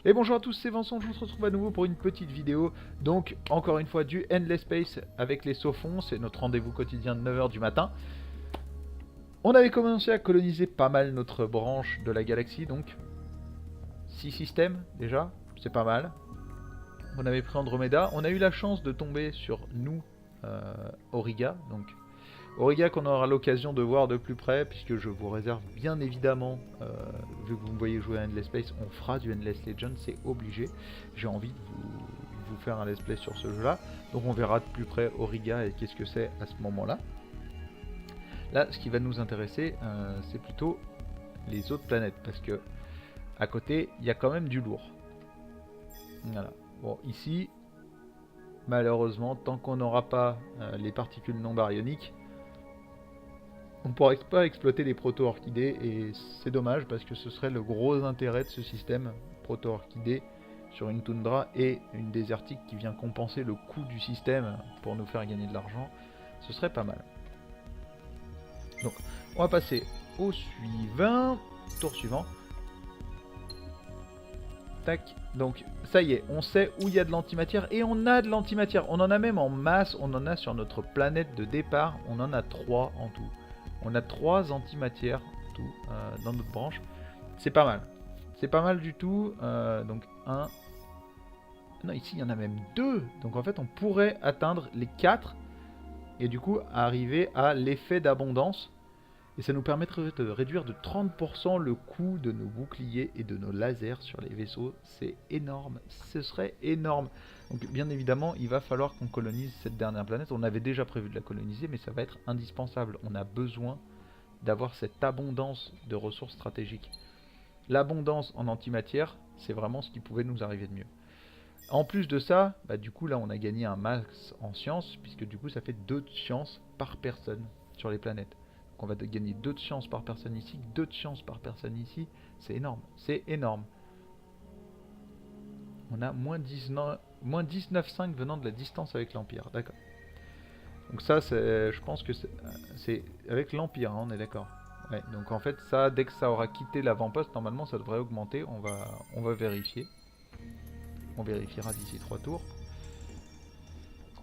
Et bonjour à tous, c'est Vincent, je vous retrouve à nouveau pour une petite vidéo. Donc, encore une fois, du Endless Space avec les Sophons, c'est notre rendez-vous quotidien de 9 h du matin. On avait commencé à coloniser pas mal notre branche de la galaxie, donc 6 systèmes déjà, c'est pas mal. On avait pris Andromeda, on a eu la chance de tomber sur nous, Auriga, donc Auriga qu'on aura l'occasion de voir de plus près, puisque je vous réserve bien évidemment, vu que vous me voyez jouer à Endless Space, on fera du Endless Legend, c'est obligé. J'ai envie de vous faire un let's play sur ce jeu-là, donc on verra de plus près Auriga et qu'est-ce que c'est à ce moment-là. Là, ce qui va nous intéresser, c'est plutôt les autres planètes, parce que à côté, il y a quand même du lourd. Voilà. Bon, ici, malheureusement, tant qu'on n'aura pas les particules non baryoniques, on ne pourra pas exploiter les proto-orchidées et c'est dommage parce que ce serait le gros intérêt de ce système proto-orchidée sur une toundra et une désertique qui vient compenser le coût du système pour nous faire gagner de l'argent. Ce serait pas mal. Donc on va passer au suivant. Tour suivant. Tac. Donc ça y est, on sait où il y a de l'antimatière et on a de l'antimatière. On en a même en masse, on en a sur notre planète de départ, on en a 3 en tout. On a 3 antimatières tout dans notre branche. C'est pas mal. C'est pas mal du tout. Donc 1. Non, ici il y en a même 2. Donc en fait on pourrait atteindre les 4. Et du coup arriver à l'effet d'abondance. Et ça nous permettrait de réduire de 30% le coût de nos boucliers et de nos lasers sur les vaisseaux. C'est énorme. Ce serait énorme. Donc bien évidemment, il va falloir qu'on colonise cette dernière planète. On avait déjà prévu de la coloniser, mais ça va être indispensable. On a besoin d'avoir cette abondance de ressources stratégiques. L'abondance en antimatière, c'est vraiment ce qui pouvait nous arriver de mieux. En plus de ça, bah du coup là on a gagné un max en sciences, puisque du coup ça fait 2 de sciences par personne sur les planètes. On va gagner 2 de science par personne ici, 2 de science par personne ici. C'est énorme, c'est énorme. On a moins 19,5 venant de la distance avec l'Empire, d'accord. Donc ça, je pense que c'est avec l'Empire, hein, on est d'accord. Ouais, donc en fait, ça, dès que ça aura quitté l'avant-poste, normalement ça devrait augmenter. On va vérifier. On vérifiera d'ici 3 tours.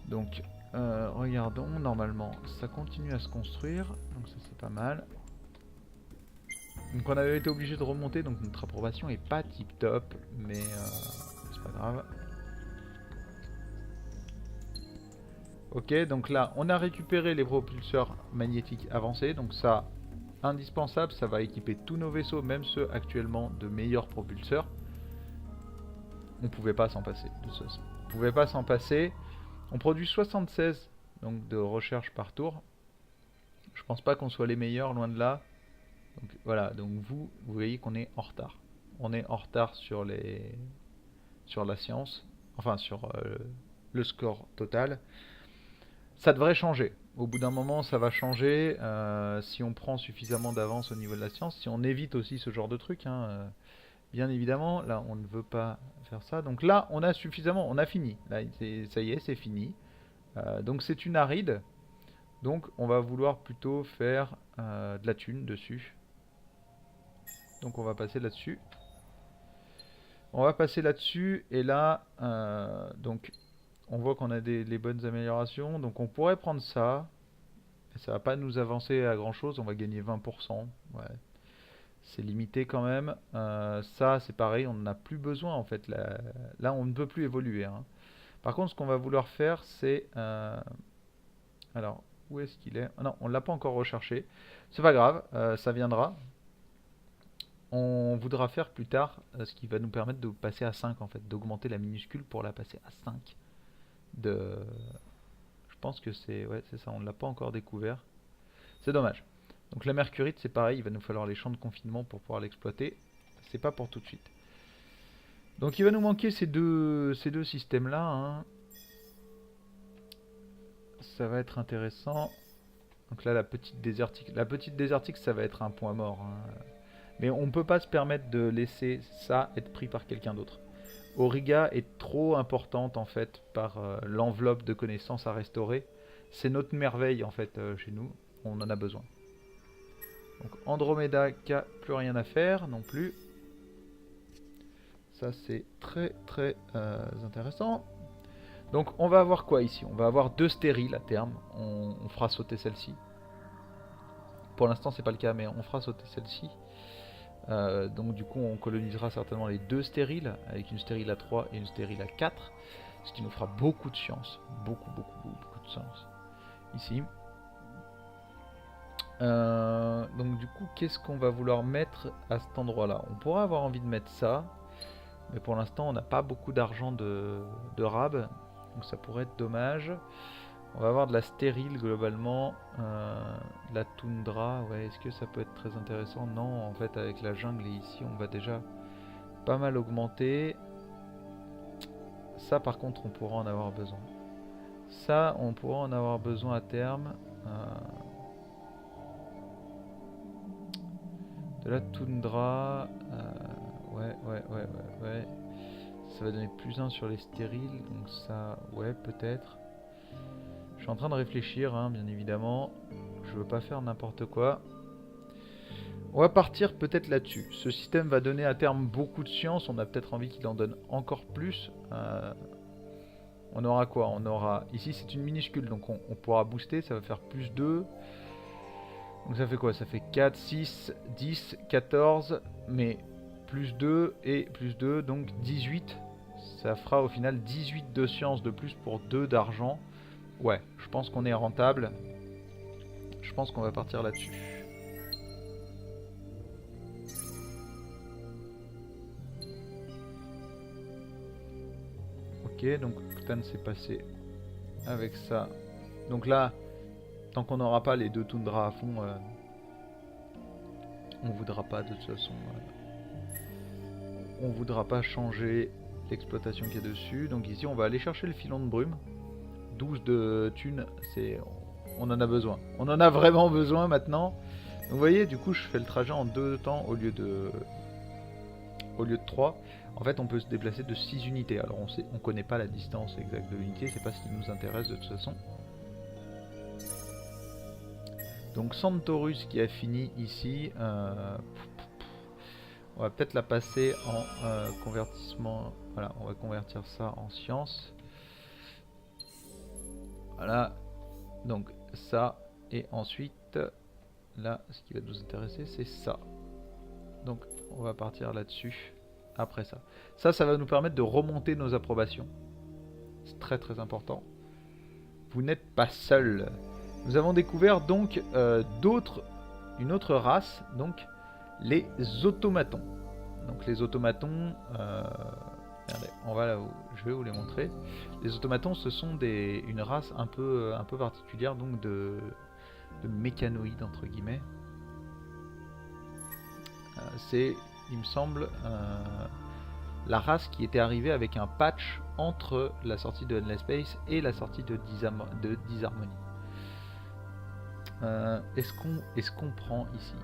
Donc, regardons, normalement, ça continue à se construire. Donc ça, c'est pas mal. Donc on avait été obligé de remonter, donc notre approbation est pas tip top, mais c'est pas grave. Ok, donc là on a récupéré les propulseurs magnétiques avancés, donc ça indispensable, ça va équiper tous nos vaisseaux, même ceux actuellement de meilleurs propulseurs. On pouvait pas s'en passer de ça. On pouvait pas s'en passer. On produit 76 donc de recherche par tour. Je pense pas qu'on soit les meilleurs, loin de là. Donc voilà, donc vous voyez qu'on est en retard. On est en retard sur la science, enfin sur le score total. Ça devrait changer. Au bout d'un moment, ça va changer si on prend suffisamment d'avance au niveau de la science, si on évite aussi ce genre de truc. Hein, bien évidemment, là, on ne veut pas faire ça. Donc là, on a suffisamment, on a fini. Là, ça y est, c'est fini. Donc c'est une aride. Donc on va vouloir plutôt faire de la thune dessus. Donc on va passer là-dessus. On va passer là-dessus et là, donc on voit qu'on a les bonnes améliorations. Donc on pourrait prendre ça. Ça va pas nous avancer à grand chose. On va gagner 20%. Ouais. C'est limité quand même. Ça c'est pareil, on n'en a plus besoin en fait. Là on ne peut plus évoluer. Hein. Par contre ce qu'on va vouloir faire c'est... alors où est-ce qu'il est, ah non, on l'a pas encore recherché. C'est pas grave, ça viendra. On voudra faire plus tard ce qui va nous permettre de passer à 5 en fait, d'augmenter la minuscule pour la passer à 5. De... Je pense que c'est ouais, c'est ça, on ne l'a pas encore découvert. C'est dommage. Donc la mercurite c'est pareil, il va nous falloir les champs de confinement pour pouvoir l'exploiter. C'est pas pour tout de suite. Donc il va nous manquer ces deux systèmes là. Hein. Ça va être intéressant. Donc là la petite désertique ça va être un point mort. Hein. Mais on ne peut pas se permettre de laisser ça être pris par quelqu'un d'autre. Auriga est trop importante en fait par l'enveloppe de connaissances à restaurer. C'est notre merveille en fait chez nous. On en a besoin. Donc Andromeda qui a plus rien à faire non plus. Ça c'est très très intéressant. Donc on va avoir quoi ici? On va avoir 2 stériles à terme. On fera sauter celle-ci. Pour l'instant c'est pas le cas, mais on fera sauter celle-ci. Donc du coup on colonisera certainement les 2 stériles, avec une stérile à 3 et une stérile à 4. Ce qui nous fera beaucoup de science. Beaucoup de science. Ici. Donc du coup qu'est-ce qu'on va vouloir mettre à cet endroit là? On pourrait avoir envie de mettre ça, mais pour l'instant on n'a pas beaucoup d'argent de rab, donc ça pourrait être dommage. On va avoir de la stérile globalement, de la toundra, ouais, est-ce que ça peut être très intéressant? Non, en fait avec la jungle et ici on va déjà pas mal augmenter. Ça par contre on pourra en avoir besoin. Ça on pourra en avoir besoin à terme. De la toundra, ouais. Ça va donner plus 1 sur les stériles, donc ça, ouais, peut-être. Je suis en train de réfléchir, hein, bien évidemment. Je veux pas faire n'importe quoi. On va partir peut-être là-dessus. Ce système va donner à terme beaucoup de science. On a peut-être envie qu'il en donne encore plus. On aura quoi? On aura... Ici, c'est une minuscule, donc on pourra booster. Ça va faire plus 2. Donc ça fait quoi? Ça fait 4, 6, 10, 14, mais plus 2 et plus 2, donc 18. Ça fera au final 18 de science de plus pour 2 d'argent. Ouais, je pense qu'on est rentable. Je pense qu'on va partir là-dessus. Ok, donc Ctan s'est passé avec ça. Donc là... Tant qu'on n'aura pas les 2 toundras à fond, on voudra pas de toute façon. On voudra pas changer l'exploitation qu'il y a dessus. Donc ici on va aller chercher le filon de brume. 12 de thunes, on en a besoin. On en a vraiment besoin maintenant. Donc vous voyez, du coup je fais le trajet en 2 temps au lieu de 3. En fait on peut se déplacer de 6 unités. Alors on connaît pas la distance exacte de l'unité, c'est pas ce qui nous intéresse de toute façon. Donc Centaurus qui a fini ici, on va peut-être la passer en convertissement. Voilà, on va convertir ça en science. Voilà, donc ça, et ensuite, là, ce qui va nous intéresser, c'est ça. Donc on va partir là-dessus, après ça. Ça va nous permettre de remonter nos approbations. C'est très très important. Vous n'êtes pas seul. Nous avons découvert donc une autre race, donc les automatons. Donc les automatons, regardez, je vais vous les montrer. Les automatons, ce sont une race un peu particulière, donc de mécanoïdes entre guillemets. C'est, il me semble, la race qui était arrivée avec un patch entre la sortie de Endless Space et la sortie de Disharmony. Est-ce qu'on prend ici?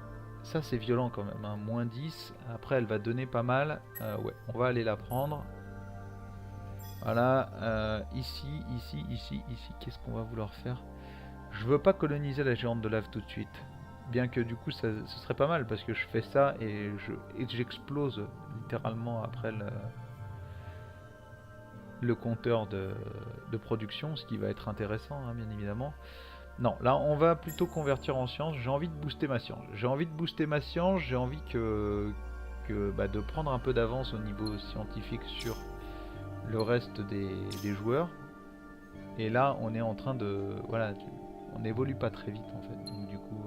Ça c'est violent quand même, hein. Moins 10, après elle va donner pas mal. Ouais, on va aller la prendre. Voilà, ici, qu'est-ce qu'on va vouloir faire? Je veux pas coloniser la géante de lave tout de suite. Bien que du coup ce serait pas mal parce que je fais ça et j'explose littéralement après le compteur de production, ce qui va être intéressant, hein, bien évidemment. Non, là on va plutôt convertir en science. J'ai envie de booster ma science. J'ai envie de prendre un peu d'avance au niveau scientifique sur le reste des joueurs. Et là on est en train de... Voilà, on n'évolue pas très vite en fait. Donc du coup...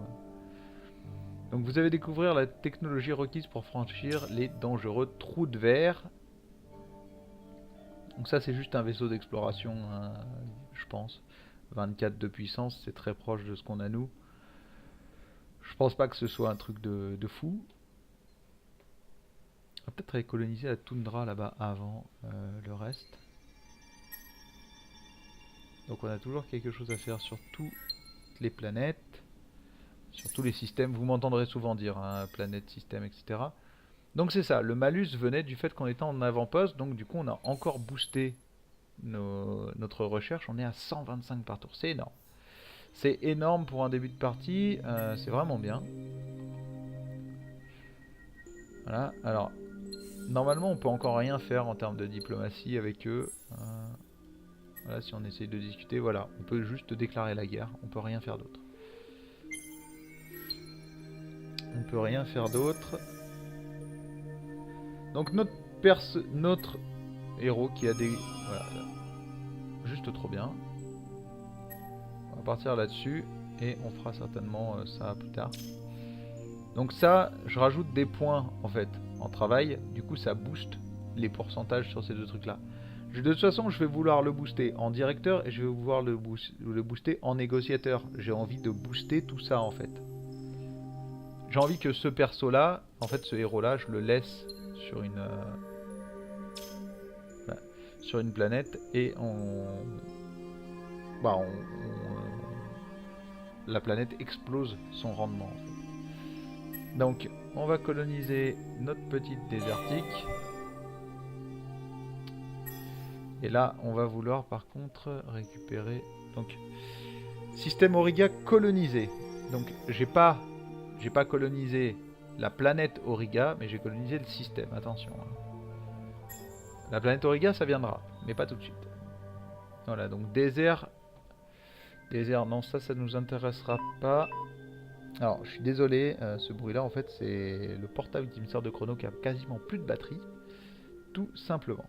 Donc vous allez découvrir la technologie requise pour franchir les dangereux trous de verre. Donc ça c'est juste un vaisseau d'exploration, hein, je pense. 24 de puissance, c'est très proche de ce qu'on a nous. Je pense pas que ce soit un truc de fou. On va peut-être aller coloniser la toundra là-bas avant le reste. Donc on a toujours quelque chose à faire sur toutes les planètes. Sur tous les systèmes, vous m'entendrez souvent dire, hein, planète, système, etc. Donc c'est ça, le malus venait du fait qu'on était en avant-poste, donc du coup on a encore boosté notre recherche, on est à 125 par tour, c'est énorme. C'est énorme pour un début de partie, c'est vraiment bien. Voilà, alors Normalement, on peut encore rien faire en termes de diplomatie avec eux. Voilà, si on essaye de discuter, voilà, on peut juste déclarer la guerre. On peut rien faire d'autre. On peut rien faire d'autre. Donc notre héros qui a des... Voilà, juste trop bien. On va partir là-dessus et on fera certainement ça plus tard. Donc ça, je rajoute des points en fait en travail. Du coup, ça booste les pourcentages sur ces deux trucs-là. De toute façon, je vais vouloir le booster en directeur et je vais vouloir le booster en négociateur. J'ai envie de booster tout ça en fait. J'ai envie que ce perso-là, en fait, ce héros-là, je le laisse sur une planète et la planète explose son rendement. En fait. Donc, on va coloniser notre petite désertique. Et là, on va vouloir par contre récupérer. Donc, système Auriga colonisé. Donc, j'ai pas colonisé la planète Auriga, mais j'ai colonisé le système. Attention. La planète Auriga, ça viendra, mais pas tout de suite. Voilà, donc désert. Désert, non, ça nous intéressera pas. Alors, je suis désolé, ce bruit-là, en fait, c'est le portable qui me sert de chrono qui a quasiment plus de batterie. Tout simplement.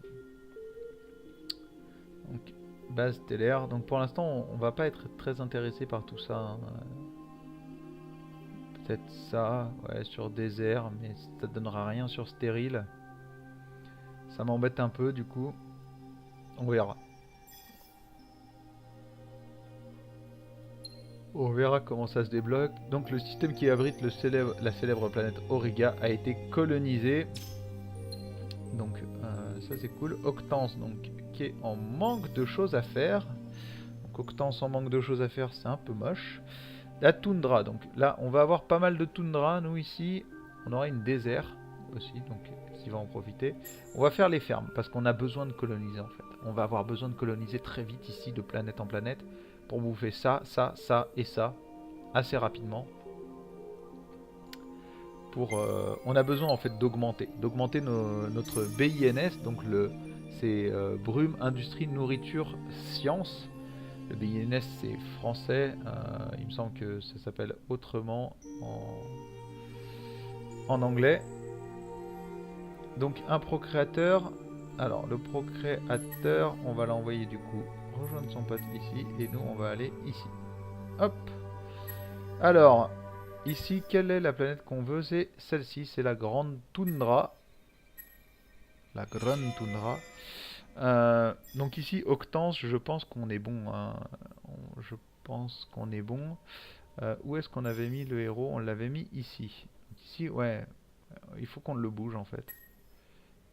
Donc, base stellaire. Donc, pour l'instant, on va pas être très intéressé par tout ça. Hein. Peut-être ça, ouais, sur désert, mais ça donnera rien sur stérile. Ça m'embête un peu, du coup. On verra. On verra comment ça se débloque. Donc le système qui abrite la célèbre planète Auriga a été colonisé. Donc ça c'est cool. Octance donc qui est en manque de choses à faire. Donc Octance en manque de choses à faire, c'est un peu moche. La toundra, donc là on va avoir pas mal de toundra, nous ici. On aura une désert aussi, donc qui va en profiter. On va faire les fermes parce qu'on a besoin de coloniser en fait. On va avoir besoin de coloniser très vite ici de planète en planète pour bouffer ça, ça, ça et ça assez rapidement. On a besoin en fait d'augmenter notre BINS, donc c'est Brume, Industrie, Nourriture, Science. Le BINS c'est français, il me semble que ça s'appelle autrement en anglais. Donc un procréateur. Alors le procréateur, on va l'envoyer du coup rejoindre son pote ici et nous on va aller ici. Hop. Alors ici, quelle est la planète qu'on veut? C'est celle-ci, c'est la grande toundra. La grande toundra. Donc ici, Octance, je pense qu'on est bon. Hein. Je pense qu'on est bon. Où est-ce qu'on avait mis le héros? On l'avait mis ici. Donc ici, ouais. Il faut qu'on le bouge en fait.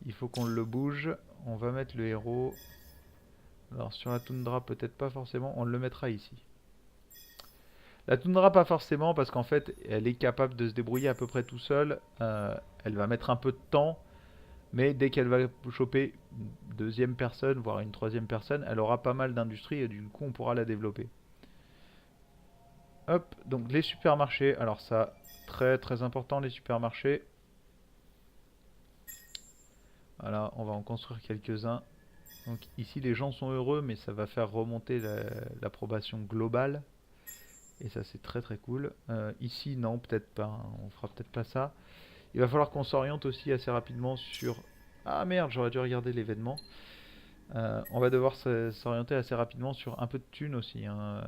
Il faut qu'on le bouge. On va mettre le héros. Alors sur la toundra, peut-être pas forcément. On le mettra ici. La toundra pas forcément parce qu'en fait elle est capable de se débrouiller à peu près tout seul. Elle va mettre un peu de temps. Mais dès qu'elle va choper une deuxième personne, voire une troisième personne, elle aura pas mal d'industrie et du coup on pourra la développer. Hop, donc les supermarchés. Alors ça, très très important les supermarchés. Voilà, on va en construire quelques-uns. Donc ici les gens sont heureux mais ça va faire remonter l'approbation globale. Et ça c'est très très cool. Ici non, peut-être pas, hein, on fera peut-être pas ça. Il va falloir qu'on s'oriente aussi assez rapidement sur... Ah merde, j'aurais dû regarder l'événement. On va devoir s'orienter assez rapidement sur un peu de thunes aussi. Hein.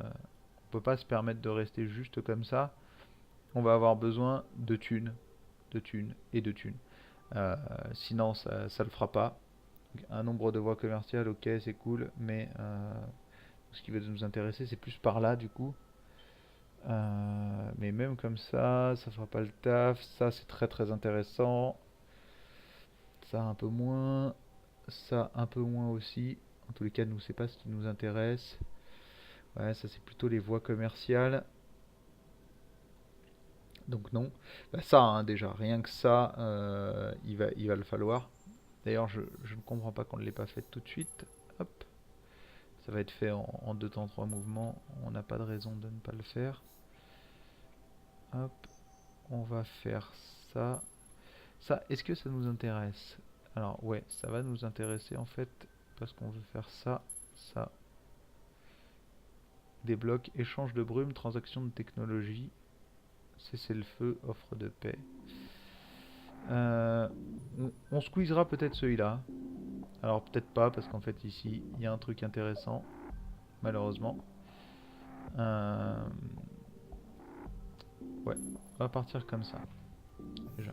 On peut pas se permettre de rester juste comme ça. On va avoir besoin de thunes et de thunes. Sinon ça le fera pas. Donc, un nombre de voies commerciales, ok c'est cool, mais ce qui va nous intéresser c'est plus par là du coup. Mais même comme ça fera pas le taf. Ça c'est très très intéressant. Ça un peu moins. Ça un peu moins aussi. En tous les cas, nous c'est pas ce qui nous intéresse. Ouais, ça c'est plutôt les voies commerciales. Donc non. Bah, ça hein, déjà, rien que ça, il va le falloir. D'ailleurs, je ne comprends pas qu'on ne l'ait pas fait tout de suite. Hop. Ça va être fait en 2 temps 3 mouvements. On n'a pas de raison de ne pas le faire. Hop. On va faire ça. Ça, est-ce que ça nous intéresse? Alors ouais, ça va nous intéresser en fait, parce qu'on veut faire ça, ça. Débloque, échange de brume, transaction de technologie, cessez-le-feu, offre de paix. On squeezera peut-être celui-là. Alors peut-être pas, parce qu'en fait ici, il y a un truc intéressant, malheureusement. Ouais, on va partir comme ça, déjà.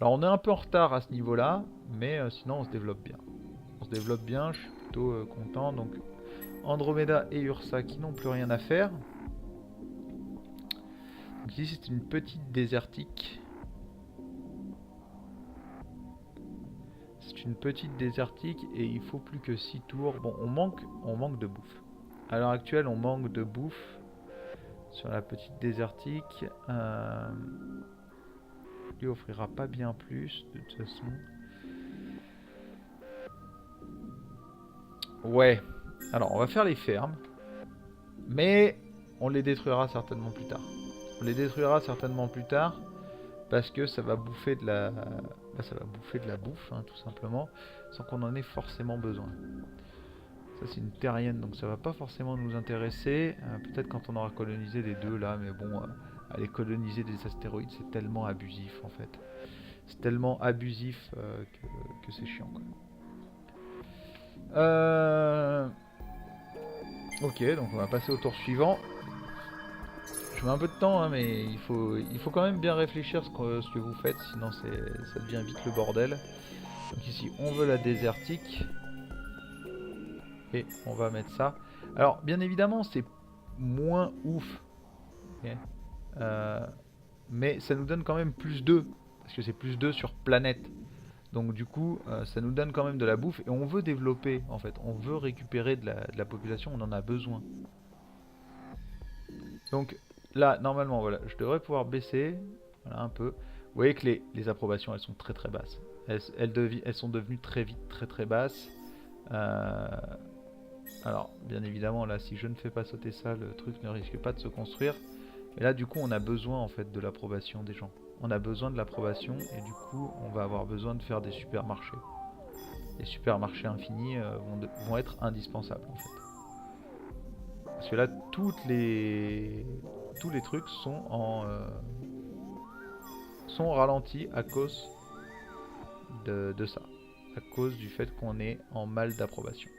Alors on est un peu en retard à ce niveau-là, mais sinon on se développe bien. On se développe bien, je suis plutôt content. Donc Andromeda et Ursa qui n'ont plus rien à faire. Donc ici c'est une petite désertique. C'est une petite désertique et il faut plus que 6 tours. Bon, on manque de bouffe. À l'heure actuelle, on manque de bouffe sur la petite désertique. Lui offrira pas bien plus de toute façon. Ouais. Alors, on va faire les fermes. Mais on les détruira certainement plus tard. On les détruira certainement plus tard. Parce que ça va bouffer de la... ça va bouffer de la bouffe, hein, tout simplement. Sans qu'on en ait forcément besoin. Ça c'est une terrienne, donc ça va pas forcément nous intéresser. Peut-être quand on aura colonisé les deux là, mais bon, aller coloniser des astéroïdes c'est tellement abusif en fait. C'est tellement abusif que c'est chiant quoi. Ok, donc on va passer au tour suivant. Je mets un peu de temps, hein, mais il faut quand même bien réfléchir ce que vous faites, sinon ça devient vite le bordel. Donc ici on veut la désertique. Et on va mettre ça. Alors bien évidemment c'est moins ouf. Okay. Mais ça nous donne quand même plus 2. Parce que c'est plus 2 sur planète. Donc du coup ça nous donne quand même de la bouffe. Et on veut développer en fait. On veut récupérer de la population. On en a besoin. Donc là normalement voilà. Je devrais pouvoir baisser. Voilà un peu. Vous voyez que les approbations elles sont très très basses. Elles sont devenues très vite très basses. Alors, bien évidemment, là, si je ne fais pas sauter ça, le truc ne risque pas de se construire. Mais là, du coup, on a besoin, en fait, de l'approbation des gens. On a besoin de l'approbation, et du coup, on va avoir besoin de faire des supermarchés. Les supermarchés infinis vont être indispensables, en fait. Parce que là, tous les trucs sont ralentis à cause de ça. À cause du fait qu'on est en mal d'approbation.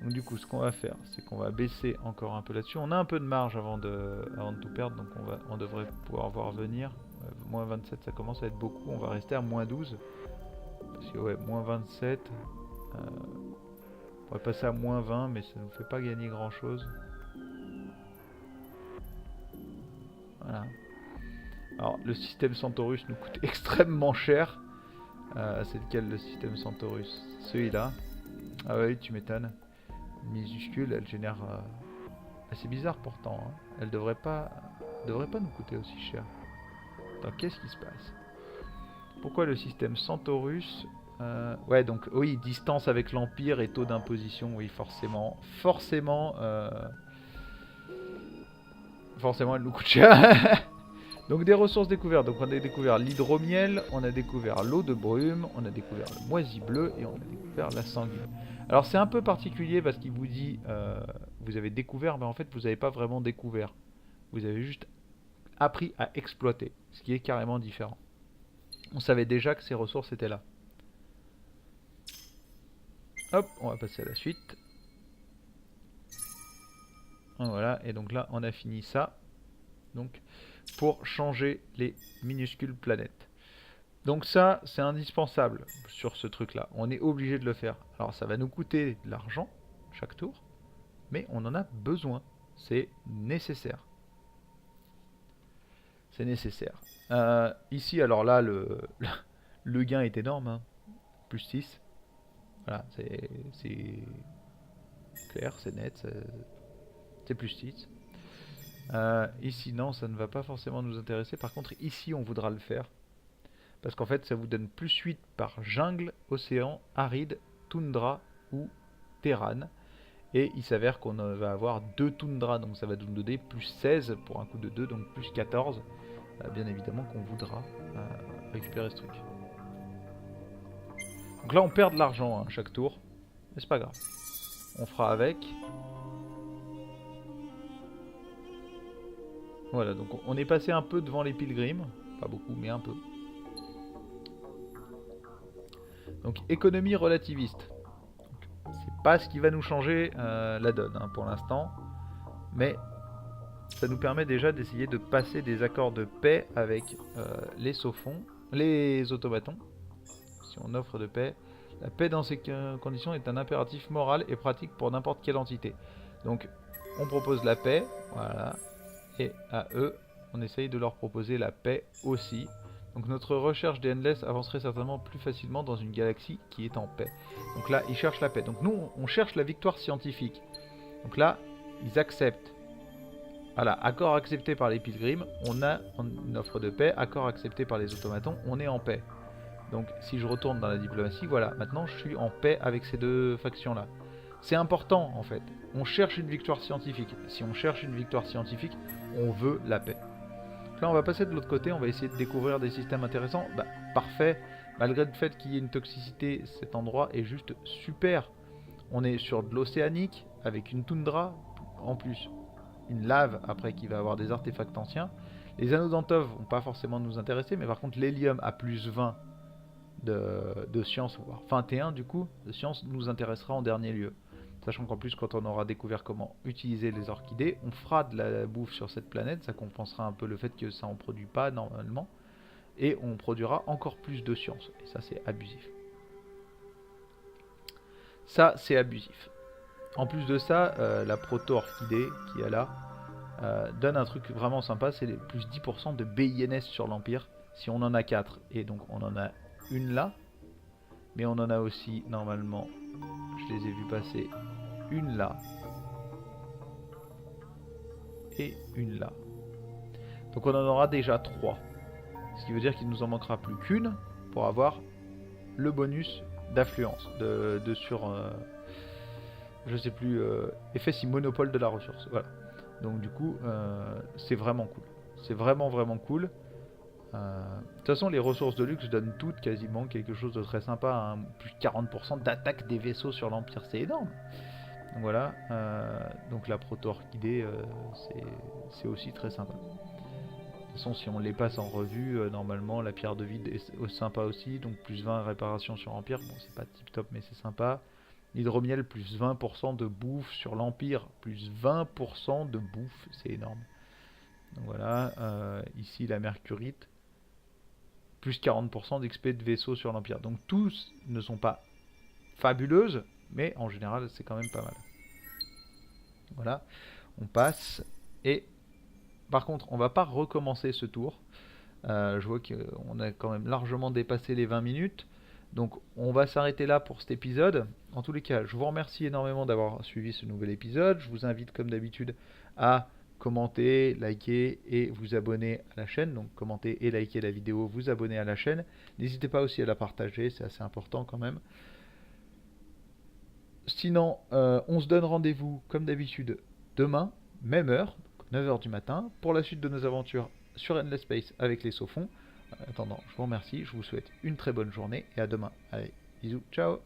Donc du coup ce qu'on va faire c'est qu'on va baisser encore un peu là-dessus. On a un peu de marge avant de tout perdre, donc on devrait pouvoir voir venir. Moins 27 ça commence à être beaucoup, on va rester à moins 12. Parce que ouais, moins 27. On va passer à moins 20 mais ça ne nous fait pas gagner grand chose. Voilà. Alors le système Centaurus nous coûte extrêmement cher. C'est lequel le système Centaurus? Celui-là. Ah oui tu m'étonnes. Minuscule, elle génère... c'est bizarre pourtant, hein. Elle devrait pas nous coûter aussi cher. Attends, qu'est-ce qui se passe? Pourquoi le système Centaurus ouais, donc oui, distance avec l'Empire et taux d'imposition, oui, forcément. Forcément, elle nous coûte cher. Donc des ressources découvertes. Donc on a découvert l'hydromiel, on a découvert l'eau de brume, on a découvert le moisi bleu et on a découvert la sanguine. Alors c'est un peu particulier parce qu'il vous dit vous avez découvert, mais en fait vous n'avez pas vraiment découvert. Vous avez juste appris à exploiter, ce qui est carrément différent. On savait déjà que ces ressources étaient là. Hop, on va passer à la suite. Voilà, et donc là on a fini ça. Donc pour changer les minuscules planètes. Donc ça, c'est indispensable sur ce truc-là. On est obligé de le faire. Alors ça va nous coûter de l'argent chaque tour, mais on en a besoin. C'est nécessaire. C'est nécessaire. Ici, alors là, le gain est énorme. Hein. Plus 6. Voilà, c'est clair, c'est net. C'est plus 6. Ici, non, ça ne va pas forcément nous intéresser. Par contre, ici, on voudra le faire. Parce qu'en fait, ça vous donne plus 8 par jungle, océan, aride, toundra ou terrane. Et il s'avère qu'on va avoir 2 toundras, donc ça va nous donner plus 16 pour un coup de 2, donc plus 14. Bien évidemment qu'on voudra récupérer ce truc. Donc là on perd de l'argent hein, chaque tour, mais c'est pas grave. On fera avec. Voilà, donc on est passé un peu devant les pilgrims. Pas beaucoup, mais un peu. Donc économie relativiste. C'est pas ce qui va nous changer la donne hein, pour l'instant. Mais ça nous permet déjà d'essayer de passer des accords de paix avec les sophons, les automatons. Si on offre de paix, la paix dans ces conditions est un impératif moral et pratique pour n'importe quelle entité. Donc on propose la paix, voilà, et à eux, on essaye de leur proposer la paix aussi. Donc notre recherche des Endless avancerait certainement plus facilement dans une galaxie qui est en paix. Donc là, ils cherchent la paix. Donc nous, on cherche la victoire scientifique. Donc là, ils acceptent. Voilà, accord accepté par les pilgrims, on a une offre de paix. Accord accepté par les automatons, on est en paix. Donc si je retourne dans la diplomatie, voilà, maintenant je suis en paix avec ces deux factions-là. C'est important en fait. On cherche une victoire scientifique. Si on cherche une victoire scientifique, on veut la paix. Donc là on va passer de l'autre côté, on va essayer de découvrir des systèmes intéressants. Bah, parfait, malgré le fait qu'il y ait une toxicité, cet endroit est juste super. On est sur de l'océanique, avec une toundra, en plus une lave après qui va avoir des artefacts anciens. Les anneaux d'Antov vont pas forcément nous intéresser, mais par contre l'hélium à plus 20 de science, voire 21 du coup, de science nous intéressera en dernier lieu. Sachant qu'en plus quand on aura découvert comment utiliser les orchidées, on fera de la bouffe sur cette planète, ça compensera un peu le fait que ça en produit pas normalement, et on produira encore plus de science, et ça c'est abusif. Ça c'est abusif. En plus de ça, la proto-orchidée qui est là, donne un truc vraiment sympa, c'est les plus 10% de BINS sur l'Empire, si on en a 4, et donc on en a une là, mais on en a aussi normalement, je les ai vus passer, une là, et une là. Donc on en aura déjà 3, ce qui veut dire qu'il nous en manquera plus qu'une pour avoir le bonus d'affluence, de sur... je sais plus, effet si monopole de la ressource, voilà. Donc du coup, c'est vraiment cool. C'est vraiment cool. De toute façon, les ressources de luxe donnent toutes quasiment quelque chose de très sympa. Hein. Plus de 40% d'attaque des vaisseaux sur l'Empire, c'est énorme. Donc voilà. Donc la proto-orchidée, c'est aussi très sympa. De toute façon, si on les passe en revue, normalement, la pierre de vide est sympa aussi. Donc plus 20 réparation sur l'Empire. Bon, c'est pas tip top, mais c'est sympa. L'hydromiel, plus 20% de bouffe sur l'Empire. Plus 20% de bouffe, c'est énorme. Donc voilà. Ici, la mercurite. Plus 40% d'XP de vaisseau sur l'Empire. Donc tous ne sont pas fabuleuses, mais en général c'est quand même pas mal. Voilà, on passe. Et par contre, on va pas recommencer ce tour. Je vois qu'on a quand même largement dépassé les 20 minutes. Donc on va s'arrêter là pour cet épisode. En tous les cas, je vous remercie énormément d'avoir suivi ce nouvel épisode. Je vous invite comme d'habitude à commenter, liker et vous abonner à la chaîne. Donc commentez et likez la vidéo, vous abonner à la chaîne. N'hésitez pas aussi à la partager, c'est assez important quand même. Sinon, on se donne rendez-vous comme d'habitude demain, même heure, 9h du matin, pour la suite de nos aventures sur Endless Space avec les Sophons. En attendant, je vous remercie, je vous souhaite une très bonne journée et à demain. Allez, bisous, ciao.